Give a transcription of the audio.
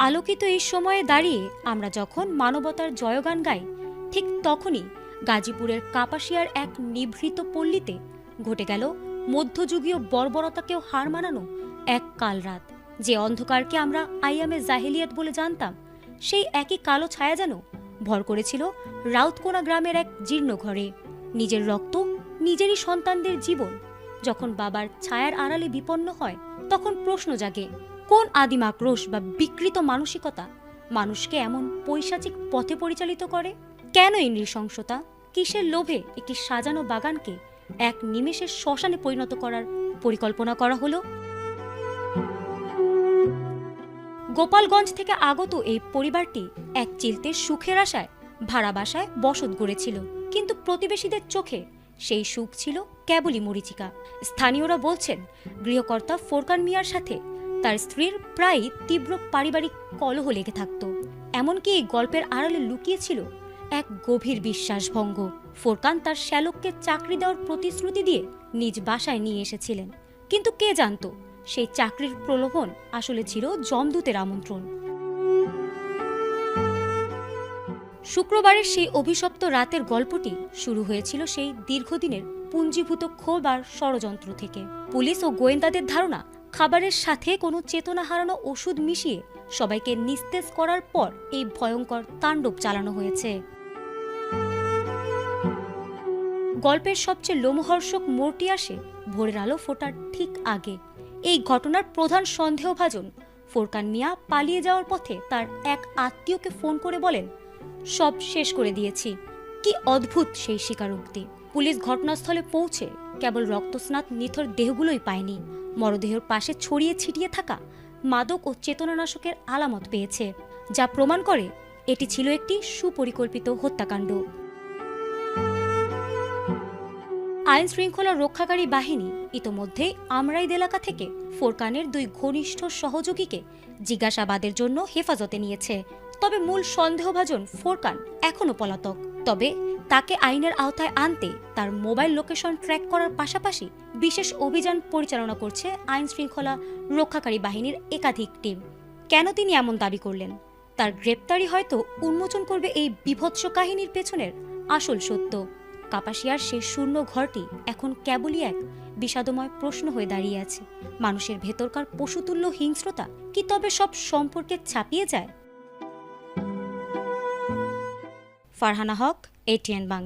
আলোকিত এই সময়ে দাঁড়িয়ে আমরা যখন মানবতার জয়গান গাই, ঠিক তখনই গাজীপুরের কাপাসিয়ার এক নিভৃত পল্লীতে ঘটে গেল মধ্যযুগীয় বর্বরতাকেও হার মানানো এক কালরাত। যে অন্ধকারকে আমরা আইয়ামে জাহেলিয়াত বলে জানতাম, সেই একই কালো ছায়া যেন ভর করেছিল রাউতকোনা গ্রামের এক জীর্ণ ঘরে। নিজের রক্ত, নিজেরই সন্তানদের জীবন যখন বাবার ছায়ার আড়ালে বিপন্ন হয়, তখন প্রশ্ন জাগে, কোন আদিম আক্রোশ বা বিকৃত মানসিকতা মানুষকে এমন পৈশাচিক পথে পরিচালিত করে? কেন এই নৃশংসতা? কিসের লোভে একটি সাজানো বাগানকে এক নিমেষের শ্মশানে পরিণত করার পরিকল্পনা করা হলো? গোপালগঞ্জ থেকে আগত এই পরিবারটি এক চিলতে সুখের আশায় ভাড়া বাসায় বসত গড়েছিল, কিন্তু প্রতিবেশীদের চোখে সেই সুখ ছিল কেবলই মরীচিকা। স্থানীয়রা বলছেন, গৃহকর্তা ফোরকান মিয়ার সাথে তার স্ত্রীর প্রায়ই তীব্র পারিবারিক কলহ লেগে থাকত। এমনকি এই গল্পের আড়ালে লুকিয়েছিল এক গভীর বিশ্বাসভঙ্গ। ফোরকান তার শ্যালককে চাকরি দেওয়ার প্রতিশ্রুতি দিয়ে নিজ বাসায় নিয়ে এসেছিলেন, কিন্তু কে জানত সেই চাকরির প্রলোভন আসলে ছিল যমদূতের আমন্ত্রণ। শুক্রবারের সেই অভিশপ্ত রাতের গল্পটি শুরু হয়েছিল সেই দীর্ঘদিনের পুঞ্জীভূত ক্ষোভ আর ষড়যন্ত্র থেকে। পুলিশ ও গোয়েন্দাদের ধারণা, খাবারের সাথে কোনো চেতনা হারানো ওষুধ মিশিয়ে সবাইকে নিস্তেজ করার পর এই ভয়ঙ্কর তাণ্ডব চালানো হয়েছে। গল্পের সবচেয়ে লোমহর্ষক মোড়টি আসে ভোরের আলো ফোটার ঠিক আগে। এই ঘটনার প্রধান সন্দেহভাজন ফোরকান মিয়া পালিয়ে যাওয়ার পথে তার এক আত্মীয়কে ফোন করে বলেন, সব শেষ করে দিয়েছি। কি অদ্ভুত সেই স্বীকারোক্তি! পুলিশ ঘটনাস্থলে পৌঁছে কেবল রক্তস্নাত নিথর দেহগুলোই পায়নি, মরদেহের পাশে ছড়িয়ে ছিটিয়ে থাকা মাদক ও চেতনানাশকের আলামত পেয়েছে, যা প্রমাণ করে এটি ছিল একটি সুপরিকল্পিত হত্যাকাণ্ড। আইন শৃঙ্খলা রক্ষাকারী বাহিনী ইতোমধ্যেই আমরাইদ এলাকা থেকে ফোরকানের দুই ঘনিষ্ঠ সহযোগীকে জিজ্ঞাসাবাদের জন্য হেফাজতে নিয়েছে। তবে মূল সন্দেহভাজন ফোরকান এখনও পলাতক। তবে তাকে আইনের আওতায় আনতে তার মোবাইল লোকেশন ট্র্যাক করার পাশাপাশি বিশেষ অভিযান পরিচালনা করছে আইন শৃঙ্খলা রক্ষাকারী বাহিনীর একাধিক টিম। কেন তিনি এমন দাবি করলেন? তার গ্রেপ্তারি হয়তো উন্মোচন করবে এই বীভৎস কাহিনীর পেছনের আসল সত্য। কাপাসিয়ার সেই শূন্য ঘরটি এখন কেবলই এক বিষাদময় প্রশ্ন হয়ে দাঁড়িয়ে আছে। মানুষের ভেতরকার পশুতুল্য হিংস্রতা কি তবে সব সম্পর্কে ছাপিয়ে যায়? ফারহানা হক, ATN বাংলা।